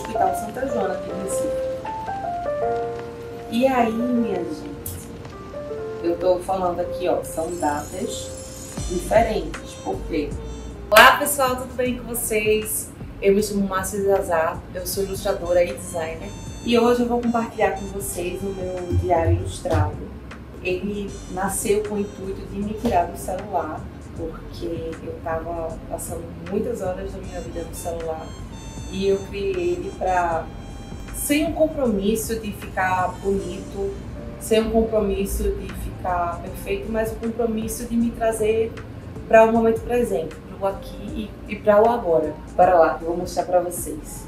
Hospital Santa Joana, aqui em Recife. E aí, minha gente, eu tô falando aqui, ó, são datas diferentes, por quê? Olá pessoal, tudo bem com vocês? Eu me chamo Márcia Zazar, eu sou ilustradora e designer e hoje eu vou compartilhar com vocês o meu diário ilustrado. Ele nasceu com o intuito de me tirar do celular, porque eu estava passando muitas horas da minha vida no celular e eu criei ele para, sem um compromisso de ficar bonito, sem um compromisso de ficar perfeito, mas um compromisso de me trazer para o momento presente, para o aqui e para o agora. Bora lá, eu vou mostrar para vocês.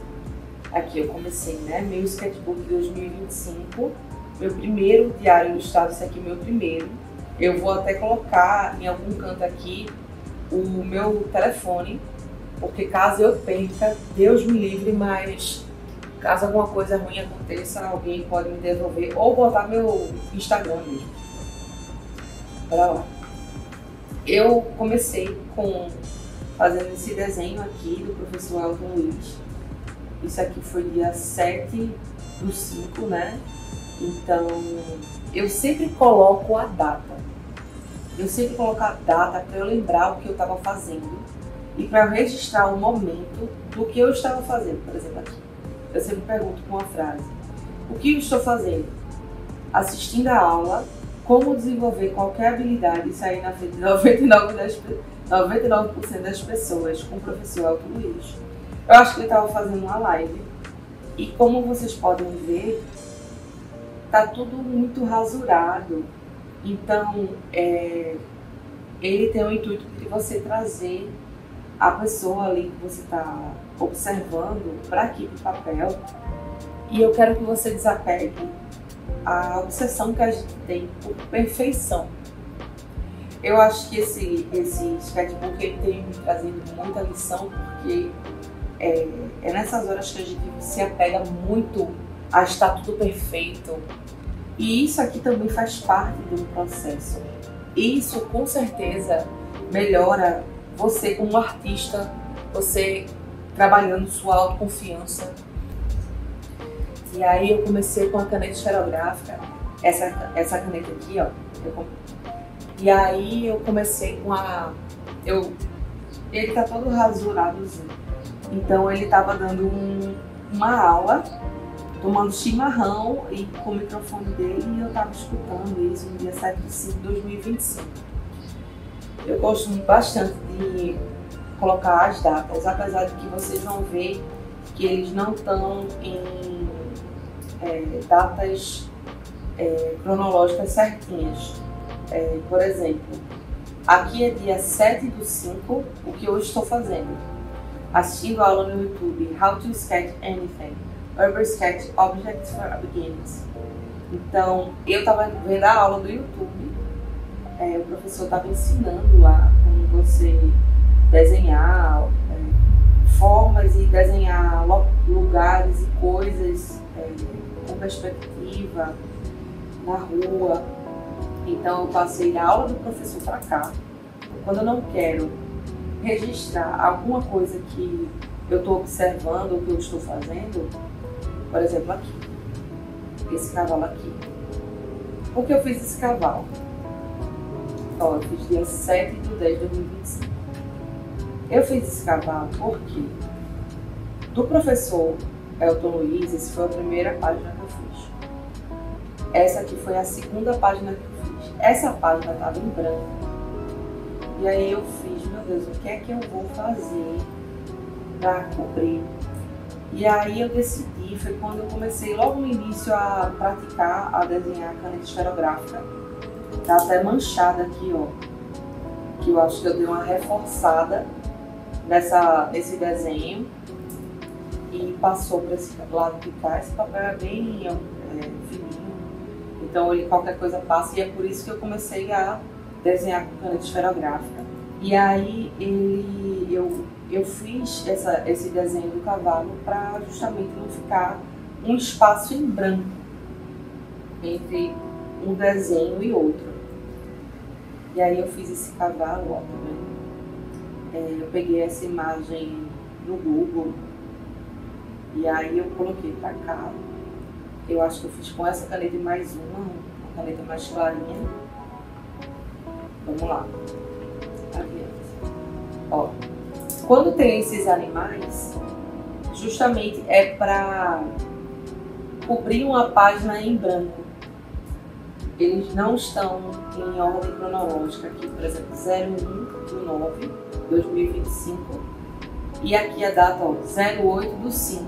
Aqui eu comecei, né, meu sketchbook 2025, meu primeiro diário ilustrado, esse aqui é o meu primeiro. Eu vou até colocar em algum canto aqui o meu telefone, porque caso eu perca, Deus me livre, mas caso alguma coisa ruim aconteça, alguém pode me devolver ou botar meu Instagram mesmo. Bora lá. Eu comecei fazendo esse desenho aqui do professor Elton Luiz. Isso aqui foi dia 7/5, né? Então, eu sempre coloco a data. Eu sempre coloco a data para eu lembrar o que eu estava fazendo e para eu registrar o momento do que eu estava fazendo. Por exemplo, aqui. Eu sempre pergunto com uma frase: o que eu estou fazendo? Assistindo a aula, como desenvolver qualquer habilidade e sair na frente de 99% das pessoas com o professor Elton Luiz. Eu acho que ele estava fazendo uma live e, como vocês podem ver, tá tudo muito rasurado. Então, ele tem o intuito de você trazer a pessoa ali que você está observando para aqui pro papel. E eu quero que você desapegue a obsessão que a gente tem por perfeição. Eu acho que esse sketchbook ele tem me trazendo muita lição, porque é nessas horas que a gente se apega muito a estar tudo perfeito. E isso aqui também faz parte do processo. Isso com certeza melhora você como artista, você trabalhando sua autoconfiança. E aí eu comecei com a caneta esferográfica, essa caneta aqui, ó. E aí eu comecei com ele tá todo rasuradozinho. Então ele tava dando uma aula, tomando chimarrão e com o microfone dele, e eu tava escutando isso no dia 7/5/2025. Eu gosto bastante de colocar as datas, apesar de que vocês vão ver que eles não estão em datas cronológicas certinhas. Por exemplo, aqui é dia 7/5, o que eu estou fazendo. Assistindo a aula no YouTube, How to Sketch Anything, Urban Sketch Objects for Beginners. Então, eu estava vendo a aula do YouTube, o professor estava ensinando lá como você desenhar formas e desenhar lugares e coisas com perspectiva na rua. Então eu passei da aula do professor para cá. Quando eu não quero registrar alguma coisa que eu estou observando ou que eu estou fazendo, por exemplo aqui, esse cavalo aqui. Por que eu fiz esse cavalo? Ó, eu fiz dia 7/10/2025. Eu fiz esse cavalo porque do professor Elton Luiz, essa foi a primeira página que eu fiz. Essa aqui foi a segunda página que eu fiz. Essa página estava em branco. E aí eu fiz, meu Deus, o que é que eu vou fazer para cobrir? E aí eu decidi, foi quando eu comecei logo no início a praticar, a desenhar a caneta esferográfica. Tá até manchada aqui, ó. Que eu acho que eu dei uma reforçada nesse desenho. E passou para esse lado de cá. Esse papel é bem fininho, então ele qualquer coisa passa, e é por isso que eu comecei a desenhar com caneta esferográfica. E aí eu fiz esse desenho do cavalo para justamente não ficar um espaço em branco entre um desenho e outro. E aí eu fiz esse cavalo, ó, também. Eu peguei essa imagem no Google. E aí eu coloquei pra cá. Eu acho que eu fiz com essa caneta e mais uma caneta mais clarinha. Vamos lá. Adiante. Ó, quando tem esses animais, justamente é para cobrir uma página em branco. Eles não estão em ordem cronológica aqui, por exemplo, 01/9/2025 e aqui a data, ó, 08/5.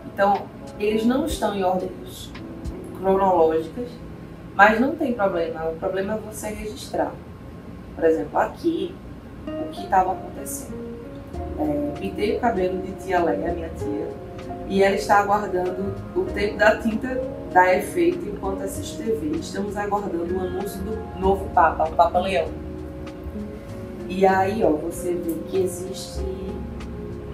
Então, eles não estão em ordens cronológicas, mas não tem problema. O problema é você registrar. Por exemplo, aqui, o que estava acontecendo. Pintei o cabelo de tia Leia, minha tia, e ela está aguardando o tempo da tinta dar efeito enquanto assiste TV. Estamos aguardando o anúncio do novo Papa, o Papa Leão. E aí, ó, você vê que existe...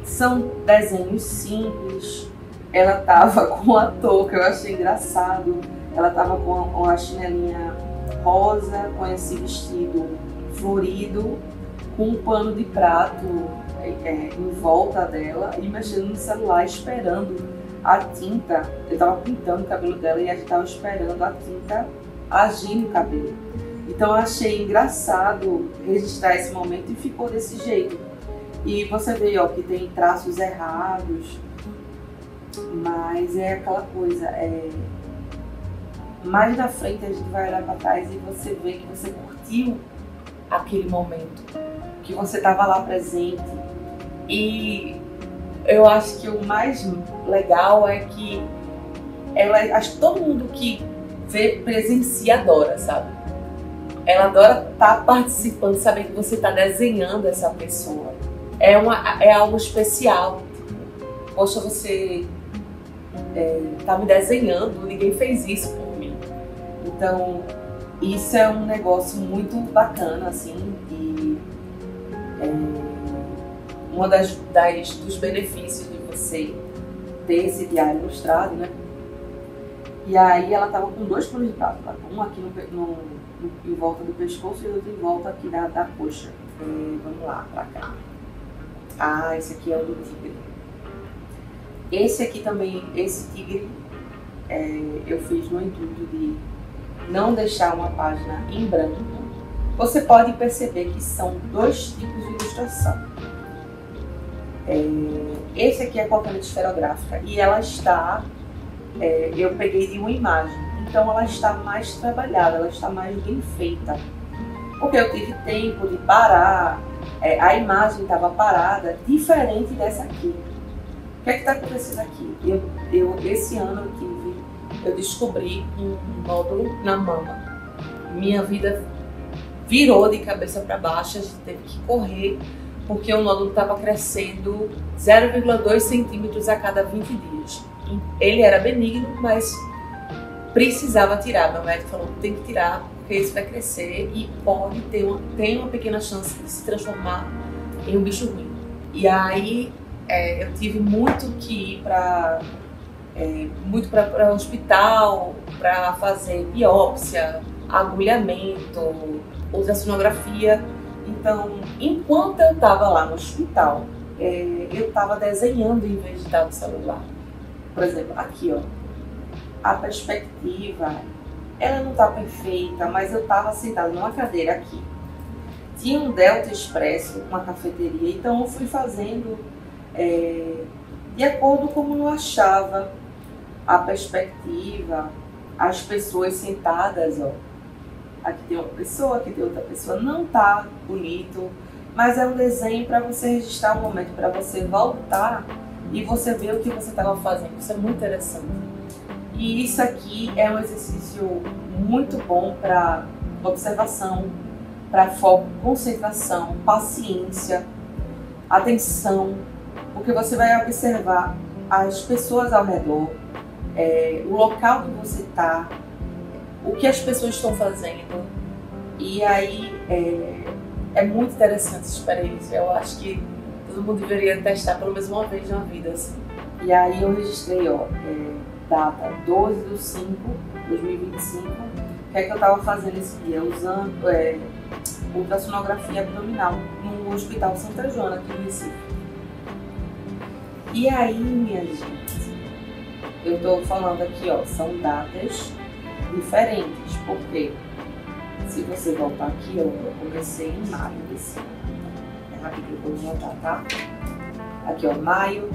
São desenhos simples. Ela tava com a touca, eu achei engraçado. Ela tava com a chinelinha rosa, com esse vestido florido, com um pano de prato em volta dela e mexendo no celular, esperando a tinta. Eu tava pintando o cabelo dela e a gente tava esperando a tinta agir no cabelo. Então eu achei engraçado registrar esse momento e ficou desse jeito. E você vê, ó, que tem traços errados, mas é aquela coisa, mais na frente a gente vai olhar para trás e você vê que você curtiu aquele momento, que você estava lá presente. E eu acho que o mais legal é que acho que todo mundo que vê, presencia, adora, sabe? Ela adora estar participando, saber que você está desenhando essa pessoa. É algo especial. Tipo, poxa, você tá me desenhando, ninguém fez isso por mim. Então, isso é um negócio muito bacana, assim, e uma dos benefícios de você ter esse diário ilustrado, né? E aí ela tava com 2 panos de prato, um aqui em volta do pescoço e outro em volta aqui da coxa. Vamos lá, pra cá. Ah, esse aqui é o do tigre. Esse aqui também, esse tigre, eu fiz no intuito de não deixar uma página em branco. Você pode perceber que são 2 tipos de ilustração. Esse aqui é com a caneta esferográfica e ela está, eu peguei de uma imagem, então ela está mais trabalhada, ela está mais bem feita. Porque eu tive tempo de parar, a imagem estava parada, diferente dessa aqui. O que é que está acontecendo aqui? Esse ano eu descobri um nódulo na mama. Minha vida virou de cabeça para baixo, a gente teve que correr, porque o nódulo estava crescendo 0,2 centímetros a cada 20 dias. Ele era benigno, mas precisava tirar. Meu médico falou, tem que tirar, porque isso vai crescer e pode tem uma pequena chance de se transformar em um bicho ruim. E aí eu tive muito que ir para o hospital para fazer biópsia, agulhamento, ultrassonografia. Então, enquanto eu estava lá no hospital, eu estava desenhando em vez de estar no celular. Por exemplo, aqui, ó, a perspectiva, ela não está perfeita, mas eu estava sentada numa cadeira aqui. Tinha um Delta Expresso, uma cafeteria, então eu fui fazendo de acordo como eu achava a perspectiva, as pessoas sentadas, ó. Aqui tem uma pessoa, aqui tem outra pessoa, não tá bonito, mas é um desenho para você registrar o momento, para você voltar e você ver o que você estava fazendo. Isso é muito interessante. E isso aqui é um exercício muito bom para observação, para foco, concentração, paciência, atenção, porque você vai observar as pessoas ao redor, o local que você está, o que as pessoas estão fazendo. E aí é muito interessante essa experiência. Eu acho que todo mundo deveria testar pelo menos uma vez na vida, assim. E aí eu registrei, ó, data 12/5/2025. O que é que eu estava fazendo esse dia? Usando ultrassonografia abdominal no Hospital Santa Joana, aqui no Recife. E aí, minha gente, eu tô falando aqui, ó, são datas diferentes, porque se você voltar aqui, ó, eu comecei em maio desse ano. É rapidinho que eu vou voltar, tá? Aqui, ó, maio.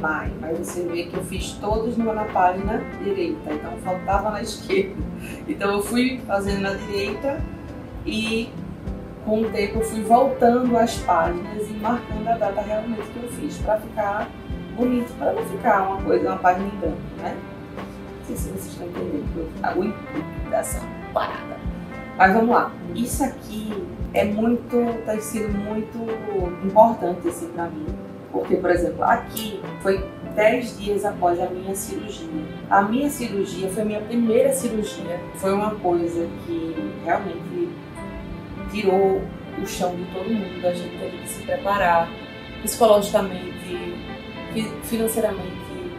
Mas você vê que eu fiz todos na página direita, então faltava na esquerda. Então eu fui fazendo na direita e com o tempo eu fui voltando as páginas e marcando a data realmente que eu fiz, para ficar bonito, para não ficar uma página em branco, né? Não sei se vocês estão entendendo o intuito dessa parada. Mas vamos lá. Isso aqui tem sido muito importante assim para mim. Porque, por exemplo, aqui foi 10 dias após a minha cirurgia. A minha cirurgia foi a minha primeira cirurgia. Foi uma coisa que realmente tirou o chão de todo mundo. A gente teve que se preparar psicologicamente, financeiramente,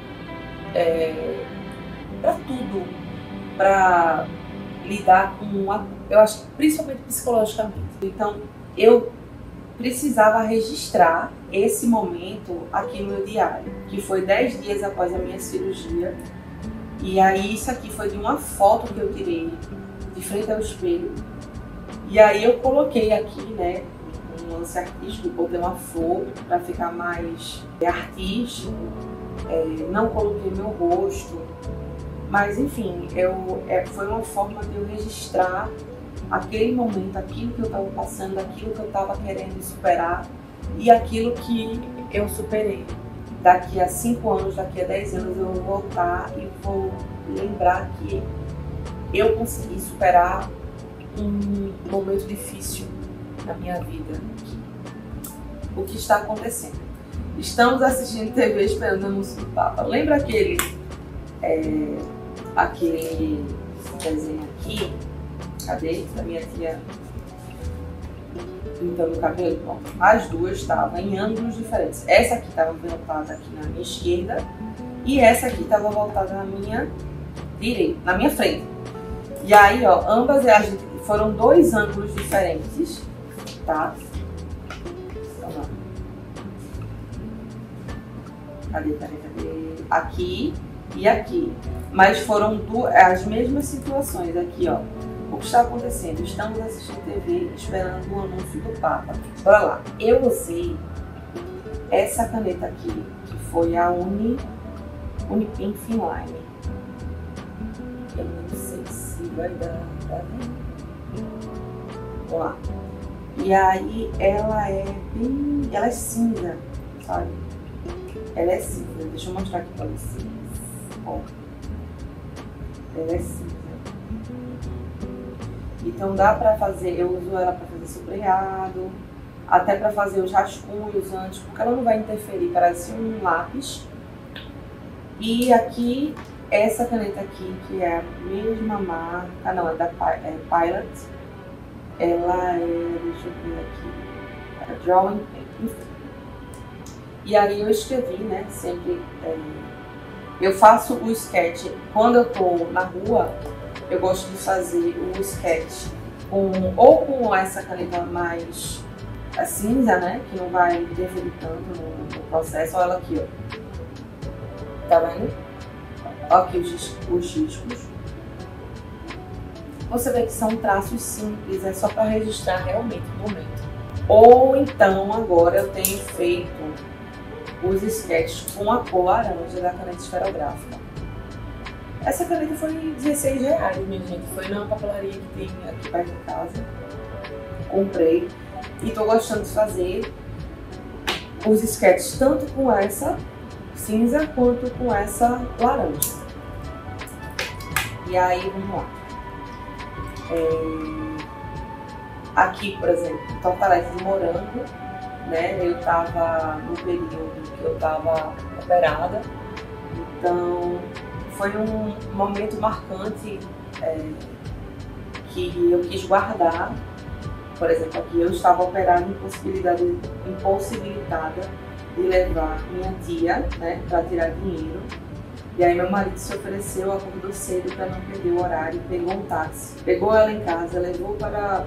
para tudo. Para lidar eu acho que principalmente psicologicamente. Então, eu precisava registrar esse momento aqui no meu diário, que foi 10 dias após a minha cirurgia. E aí isso aqui foi de uma foto que eu tirei de frente ao espelho. E aí eu coloquei aqui, né, um lance artístico, botei uma flor para ficar mais artístico. Não coloquei meu rosto, mas enfim, foi uma forma de eu registrar aquele momento, aquilo que eu estava passando, aquilo que eu estava querendo superar e aquilo que eu superei. Daqui a 5 anos, daqui a 10 anos eu vou voltar e vou lembrar que eu consegui superar um momento difícil na minha vida. O que está acontecendo? Estamos assistindo TV esperando o anúncio do Papa. Lembra aquele desenho aqui? Cadê? Da minha tia pintando o cabelo. Bom, as duas estavam em ângulos diferentes. Essa aqui estava voltada aqui na minha esquerda e essa aqui estava voltada na minha direita, na minha frente. E aí, ó, ambas foram 2 ângulos diferentes, tá? Então, ó. Cadê? Aqui e aqui. Mas foram as mesmas situações aqui, ó. O que está acontecendo? Estamos assistindo TV esperando o anúncio do Papa. Bora lá. Eu usei essa caneta aqui, que foi a Unipin Finline. Eu não sei se vai dar pra ver. Vamos lá. E aí ela é cinza, sabe? Ela é cinza. Deixa eu mostrar aqui pra vocês. Ó. Ela é cinza. Então dá pra fazer, eu uso ela pra fazer sombreado, até pra fazer os rascunhos antes, porque ela não vai interferir, parece um lápis. E aqui, essa caneta aqui, que é a mesma marca, não, é da Pilot. Ela deixa eu ver aqui, é Drawing Pen. E aí eu escrevi, né, sempre, eu faço o sketch, quando eu tô na rua, eu gosto de fazer o sketch ou com essa caneta mais cinza, né? Que não vai interferir tanto no processo. Olha ela aqui, ó. Tá vendo? Ó aqui os riscos. Você vê que são traços simples, é só para registrar realmente o momento. Ou então, agora eu tenho feito os sketches com a cor laranja da caneta esferográfica. Essa caneta foi R$16, minha gente. Foi na papelaria que tem aqui perto de casa. Comprei. E tô gostando de fazer os sketches tanto com essa cinza quanto com essa laranja. E aí, vamos lá. Aqui, por exemplo, torteletes de morango, né? Eu tava no período que eu tava operada. Então, foi um momento marcante que eu quis guardar. Por exemplo, aqui eu estava operada, impossibilitada de levar minha tia, né, para tirar dinheiro. E aí meu marido se ofereceu, acordou cedo para não perder o horário, pegou um táxi, pegou ela em casa, levou para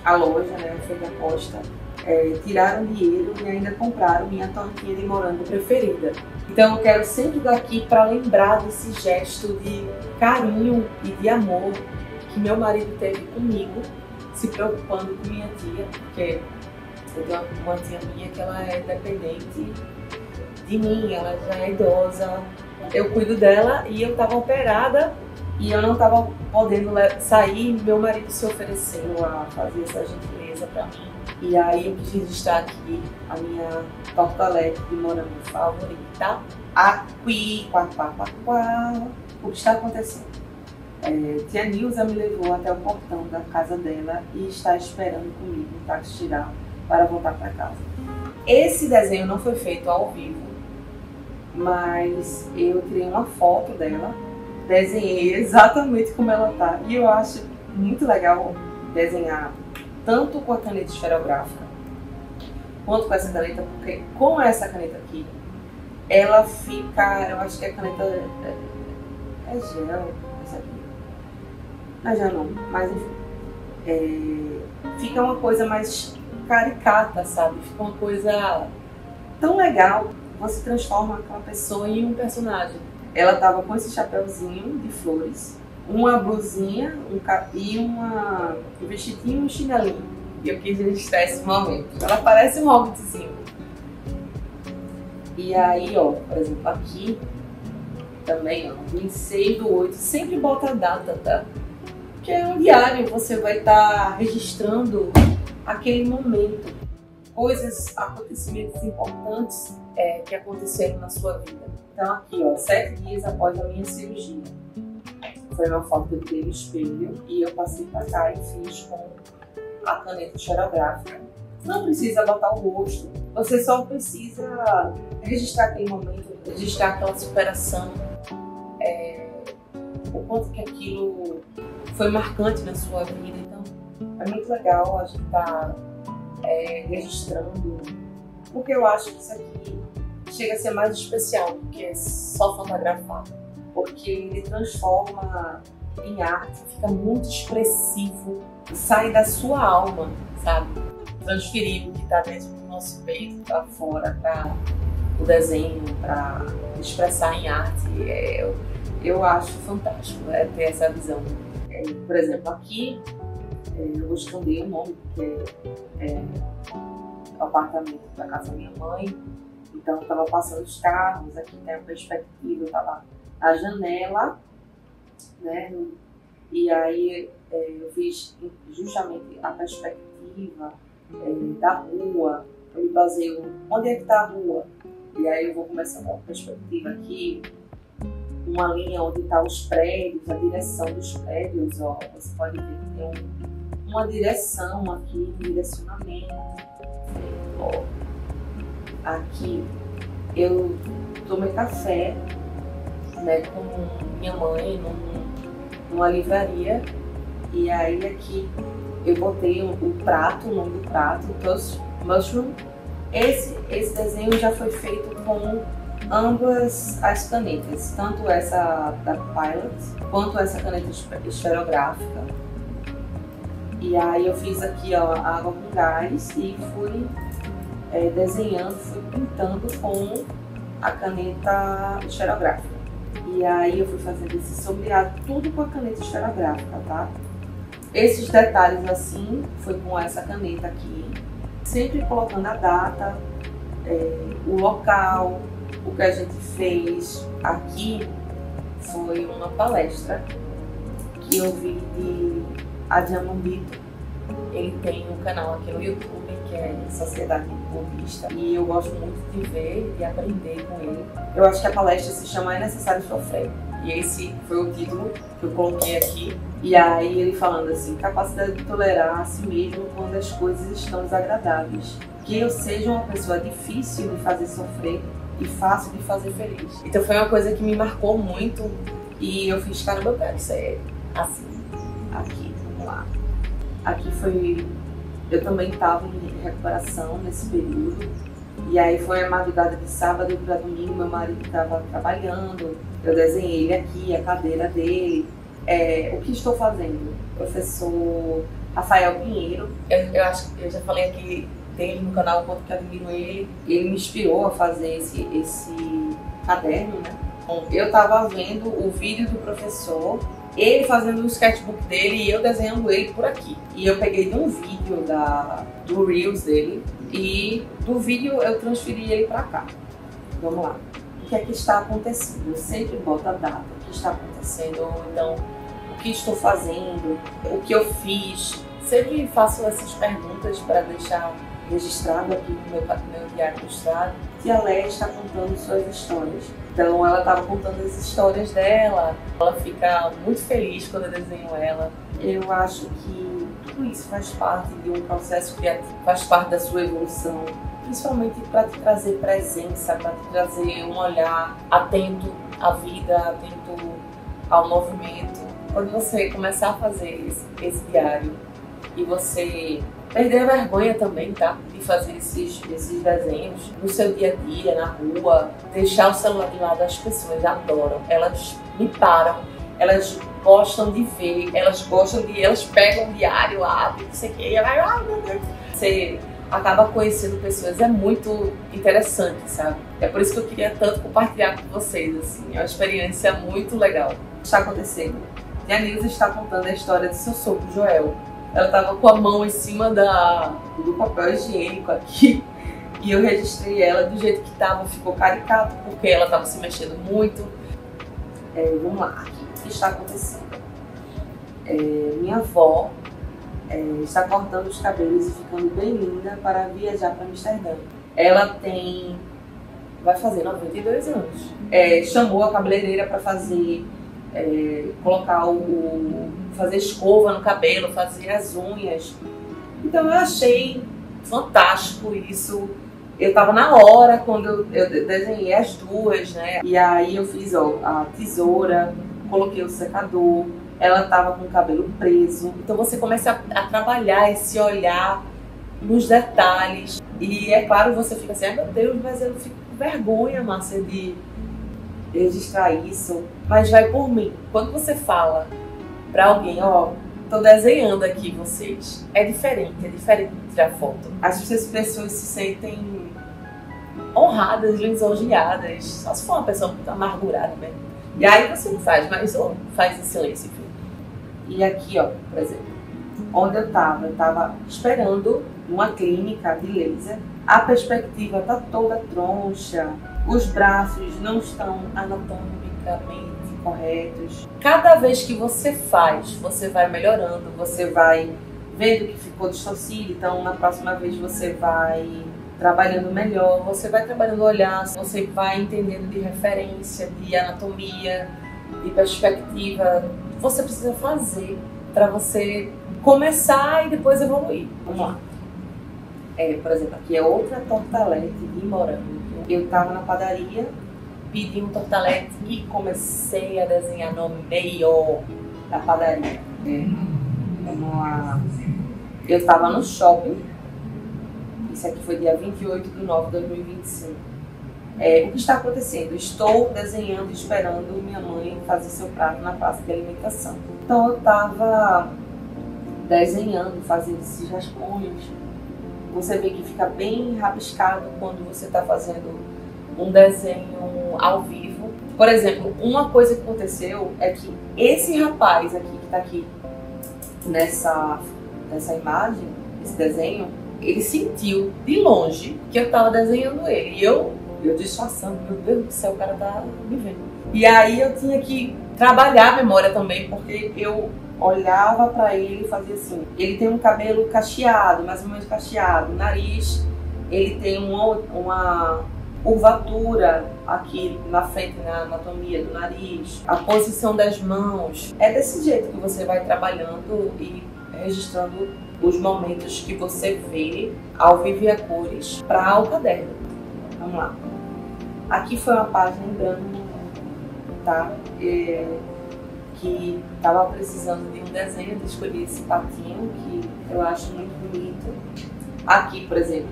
a loja, né, foi da posta, tiraram dinheiro e ainda compraram minha tortinha de morango preferida. Então eu quero sempre daqui para lembrar desse gesto de carinho e de amor que meu marido teve comigo, se preocupando com minha tia, porque eu tenho uma tia minha que ela é dependente de mim, ela já é idosa, eu cuido dela e eu estava operada e eu não estava podendo sair, meu marido se ofereceu a fazer essa gentileza para mim. E aí eu quis registrar aqui a minha tortalete de morango favorita. Aqui, o que está acontecendo? Tia Nilza me levou até o portão da casa dela e está esperando comigo no táxi tirar para voltar para casa. Esse desenho não foi feito ao vivo, mas eu tirei uma foto dela, desenhei exatamente como ela tá. E eu acho muito legal desenhar tanto com a caneta esferográfica quanto com essa caneta, porque com essa caneta aqui, ela fica, eu acho que a caneta é gel, essa aqui. Não é gel não, mas enfim. Fica uma coisa mais caricata, sabe? Fica uma coisa tão legal, você transforma aquela pessoa em um personagem. Ela tava com esse chapéuzinho de flores, uma blusinha, e um vestidinho e um chinelinho. E eu quis registrar esse momento. Ela parece um hobbitzinho. E aí, ó, por exemplo, aqui também, ó, 26/8, sempre bota a data, tá? Porque é um diário, você vai estar registrando aquele momento, coisas, acontecimentos importantes que aconteceram na sua vida. Então aqui, ó, 7 dias após a minha cirurgia. Foi uma foto que eu tirei no espelho e eu passei pra cá e fiz com a caneta esferográfica. Não precisa botar o rosto, você só precisa registrar aquele momento, registrar aquela superação, o quanto que aquilo foi marcante na sua vida. Então é muito legal a gente estar registrando, porque eu acho que isso aqui chega a ser mais especial do que só fotografar, porque ele transforma em arte, fica muito expressivo, sai da sua alma, sabe? Transferir o que está dentro do nosso peito para fora, para o desenho, para expressar em arte. Eu acho fantástico ter essa visão. Por exemplo, aqui eu vou esconder o nome, porque é o apartamento da casa da minha mãe. Então estava passando os carros, aqui tem a perspectiva, eu estava na janela, né? E aí eu fiz justamente a perspectiva da rua, eu me baseio onde é que está a rua. E aí eu vou começando a perspectiva aqui, uma linha onde estão os prédios, a direção dos prédios, ó, você pode ver que tem uma direção aqui, um direcionamento. Ó. Aqui eu tomei café, né, com minha mãe numa livraria, e aí aqui eu botei o prato, o nome do prato, Toast Mushroom. Esse desenho já foi feito com ambas as canetas, tanto essa da Pilot quanto essa caneta esferográfica. E aí eu fiz aqui, ó, água com gás e fui desenhando, fui pintando com a caneta esferográfica. E aí eu fui fazendo esse sombreado tudo com a caneta esferográfica, tá? Esses detalhes assim foi com essa caneta aqui, sempre colocando a data, o local, o que a gente fez. Aqui foi uma palestra que eu vi de Adriano Bito. Ele tem um canal aqui no YouTube que é Sociedade Budista e eu gosto muito de ver e aprender com ele. Eu acho que a palestra se chama É Necessário Sofrer. E esse foi o título que eu coloquei aqui. E aí ele falando assim, capacidade de tolerar a si mesmo quando as coisas estão desagradáveis. Que eu seja uma pessoa difícil de fazer sofrer e fácil de fazer feliz. Então foi uma coisa que me marcou muito e eu fiz, caramba, eu quero ser assim. Aqui, vamos lá. Aqui foi... Eu também estava em recuperação nesse período. E aí foi a madrugada de sábado para domingo, meu marido estava trabalhando. Eu desenhei ele aqui, a cadeira dele. O que estou fazendo? Professor Rafael Pinheiro. Eu acho que eu já falei aqui tem no canal o quanto que eu admiro ele. Ele me inspirou a fazer esse caderno, né? Bom, eu tava vendo o vídeo do professor, ele fazendo o sketchbook dele e eu desenhando ele por aqui. E eu peguei de um vídeo do Reels dele e do vídeo eu transferi ele para cá. Vamos lá. O que é que está acontecendo? Eu sempre boto a data, o que está acontecendo, ou então o que estou fazendo, o que eu fiz. Sempre faço essas perguntas para deixar registrado aqui no meu diário ilustrado. Tia Léia está contando suas histórias. Então ela estava contando as histórias dela. Ela fica muito feliz quando eu desenho ela. Eu acho que tudo isso faz parte de um processo criativo, faz parte da sua evolução. Principalmente para te trazer presença, para te trazer um olhar atento à vida, atento ao movimento. Quando você começar a fazer esse diário e você perder a vergonha também, tá? De fazer esses desenhos no seu dia a dia, na rua, deixar o celular de lado, as pessoas adoram, elas me param, elas gostam de ver, elas pegam o diário, abrem, não sei o que, e ai meu Deus. Você acaba conhecendo pessoas, é muito interessante, sabe? É por isso que eu queria tanto compartilhar com vocês, assim, é uma experiência muito legal. O que está acontecendo? Tia Nilza está contando a história do seu sogro, Joel. Ela estava com a mão em cima do papel higiênico aqui e eu registrei ela do jeito que estava, ficou caricato, porque ela estava se mexendo muito. Vamos lá, aqui, o que está acontecendo? Minha avó está cortando os cabelos e ficando bem linda para viajar para Amsterdã. Ela vai fazer 92 anos. Chamou a cabeleireira para fazer, fazer escova no cabelo, fazer as unhas. Então eu achei fantástico isso. Eu estava na hora quando eu desenhei as duas, né? E aí eu fiz a tesoura, coloquei o secador. Ela estava com o cabelo preso. Então você começa a trabalhar esse olhar nos detalhes. E é claro, você fica assim, ai meu Deus, mas eu fico com vergonha, Márcia, de registrar isso. Mas vai por mim. Quando você fala para alguém, ó, tô desenhando aqui vocês, é diferente de tirar foto. As pessoas se sentem honradas, lisonjeadas, só se for uma pessoa muito amargurada mesmo. E aí você não faz, mas faz em silêncio, enfim. E aqui, ó, por exemplo, onde eu tava esperando numa clínica de laser, a perspectiva tá toda troncha, os braços não estão anatomicamente corretos. Cada vez que você faz, você vai melhorando, você vai vendo que ficou distorcido, então na próxima vez você vai trabalhando melhor, você vai trabalhando o olhar, você vai entendendo de referência, de anatomia, de perspectiva. Você precisa fazer para você começar e depois evoluir. Vamos lá. Por exemplo, aqui é outra tortalete de morango. Eu estava na padaria, pedi um tortalete e comecei a desenhar no meio da padaria. Vamos lá. Eu estava no shopping. Isso aqui foi dia 28 de 9 de 2025. O que está acontecendo? Estou desenhando e esperando minha mãe fazer seu prato na praça de alimentação. Então eu estava desenhando, fazendo esses rascunhos. Você vê que fica bem rabiscado quando você está fazendo um desenho ao vivo. Por exemplo, uma coisa que aconteceu é que esse rapaz aqui, que está aqui nessa imagem, esse desenho, ele sentiu de longe que eu estava desenhando ele. E eu disfarçando, meu Deus do céu, o cara tá me vendo. E aí eu tinha que trabalhar a memória também, porque eu olhava para ele e fazia assim. Ele tem um cabelo cacheado, mais ou menos cacheado. O nariz, ele tem uma curvatura aqui na frente, na anatomia do nariz. A posição das mãos. É desse jeito que você vai trabalhando e registrando os momentos que você vê ao vivo e a cores para o caderno. Vamos lá. Aqui foi uma página em branco, tá? Que estava precisando de um desenho, eu escolhi esse patinho que eu acho muito bonito. Aqui, por exemplo,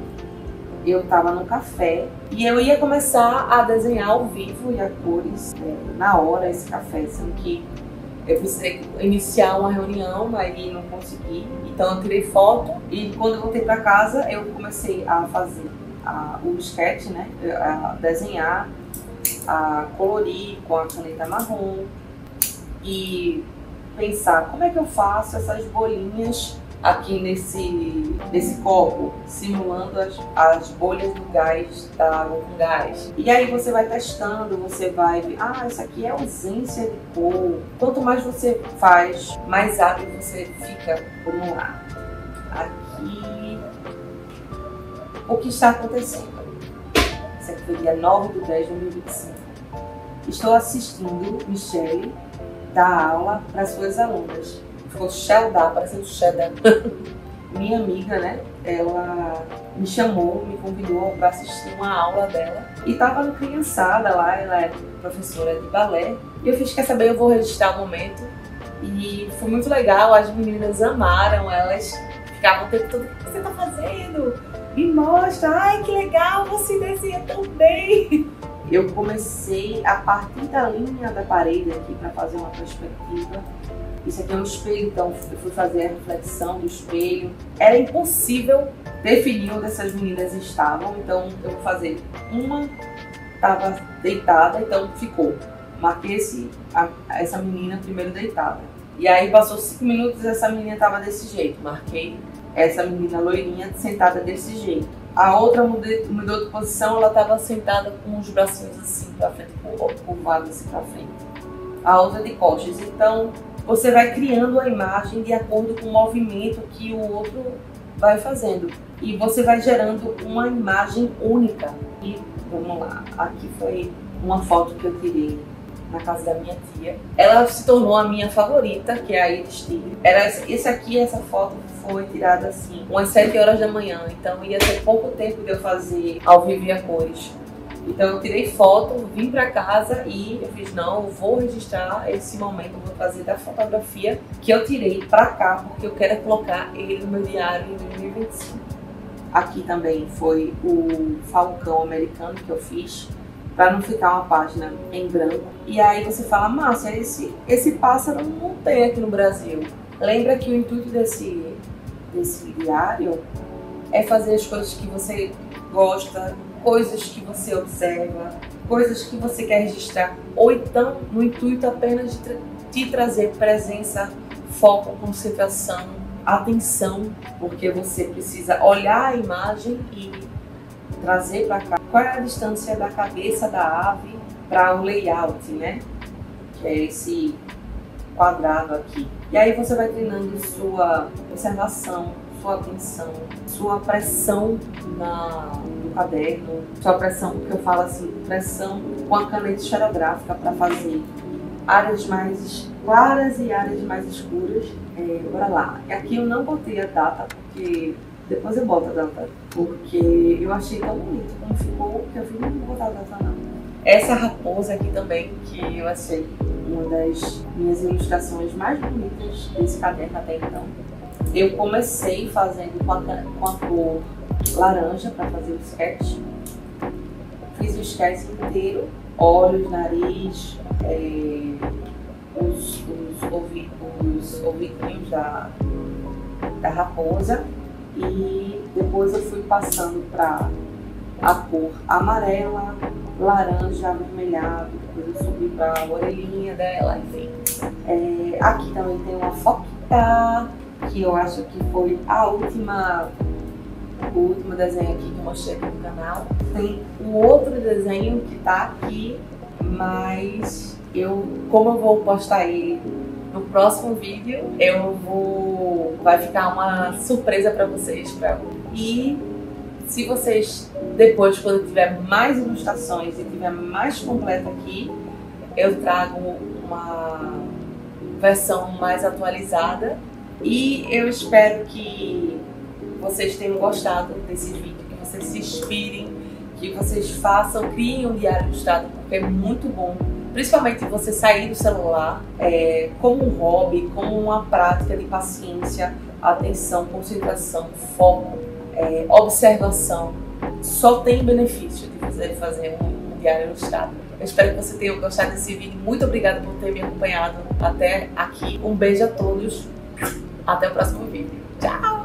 eu estava no café e eu ia começar a desenhar ao vivo e a cores na hora esse café, sendo que Eu precisei iniciar uma reunião, aí não consegui. Então eu tirei foto e quando eu voltei para casa eu comecei a fazer o sketch, né? A desenhar, a colorir com a caneta marrom e pensar como é que eu faço essas bolinhas aqui nesse copo, simulando as bolhas do gás, da água com gás. E aí você vai testando, você vai ver, isso aqui é ausência de cor. Quanto mais você faz, mais hábil você fica. Vamos lá. Aqui, o que está acontecendo? Esse aqui foi dia 9/10/2025. Estou assistindo Michelle dar aula para suas alunas. Ficou Sheldar, parecendo cheddar. Minha amiga, né? Ela me chamou, me convidou para assistir uma aula dela. E tava no criançada lá, ela é professora de balé. E eu fiz, quer saber, eu vou registrar o momento. E foi muito legal, as meninas amaram, elas ficavam o tempo todo, o que você tá fazendo? Me mostra, ai que legal, você desenha tão bem. Eu comecei a partir da linha da parede aqui para fazer uma perspectiva. Isso aqui é um espelho, então eu fui fazer a reflexão do espelho. Era impossível definir onde essas meninas estavam, então eu vou fazer uma, estava deitada, então ficou. Marquei essa menina primeiro deitada. E aí passou 5 minutos e essa menina estava desse jeito. Marquei essa menina loirinha sentada desse jeito. A outra mudou de posição, ela estava sentada com os bracinhos assim para frente, curvados assim para frente. A outra de costas. Então você vai criando a imagem de acordo com o movimento que o outro vai fazendo. E você vai gerando uma imagem única. E vamos lá, aqui foi uma foto que eu tirei na casa da minha tia. Ela se tornou a minha favorita, que é a Iris Tigre. Essa foto foi tirada assim, umas 7 horas da manhã. Então ia ter pouco tempo de eu fazer ao vivo e a cores. Então eu tirei foto, vim pra casa e eu fiz, não, eu vou registrar esse momento, eu vou fazer da fotografia que eu tirei pra cá, porque eu quero colocar ele no meu diário em 2025. Aqui também foi o falcão americano que eu fiz, para não ficar uma página em branco. E aí você fala, Márcia, esse pássaro não tem aqui no Brasil. Lembra que o intuito desse diário é fazer as coisas que você gosta, coisas que você observa, coisas que você quer registrar, ou então no intuito apenas de te trazer presença, foco, concentração, atenção, porque você precisa olhar a imagem e trazer para cá. Qual é a distância da cabeça da ave para o layout, né? Que é esse quadrado aqui. E aí você vai treinando sua observação, sua atenção, sua pressão no caderno, sua pressão, que eu falo assim, pressão com a caneta esferográfica para fazer áreas mais claras e áreas mais escuras. Bora lá. Aqui eu não botei a data, porque depois eu boto a data, porque eu achei tão bonito como ficou, que eu falei, não vou botar a data não. Essa raposa aqui também, que eu achei uma das minhas ilustrações mais bonitas desse caderno até então. Eu comecei fazendo com a cor laranja para fazer o sketch. Fiz o sketch inteiro, olhos, nariz, os ouvidinhos da raposa. E depois eu fui passando para a cor amarela, laranja, avermelhado. Depois eu subi para a orelhinha dela, enfim. Aqui também tem uma foquita, que eu acho que foi o último desenho aqui que eu mostrei aqui no canal. Tem o outro desenho que tá aqui, mas como eu vou postar ele no próximo vídeo, vai ficar uma surpresa para vocês. E se vocês, depois, quando tiver mais ilustrações e tiver mais completo aqui, eu trago uma versão mais atualizada. E eu espero que vocês tenham gostado desse vídeo, que vocês se inspirem, que vocês criem um diário ilustrado, porque é muito bom. Principalmente você sair do celular como um hobby, como uma prática de paciência, atenção, concentração, foco, observação. Só tem benefício de fazer um diário ilustrado. Eu espero que você tenha gostado desse vídeo. Muito obrigada por ter me acompanhado até aqui. Um beijo a todos. Até o próximo vídeo. Tchau!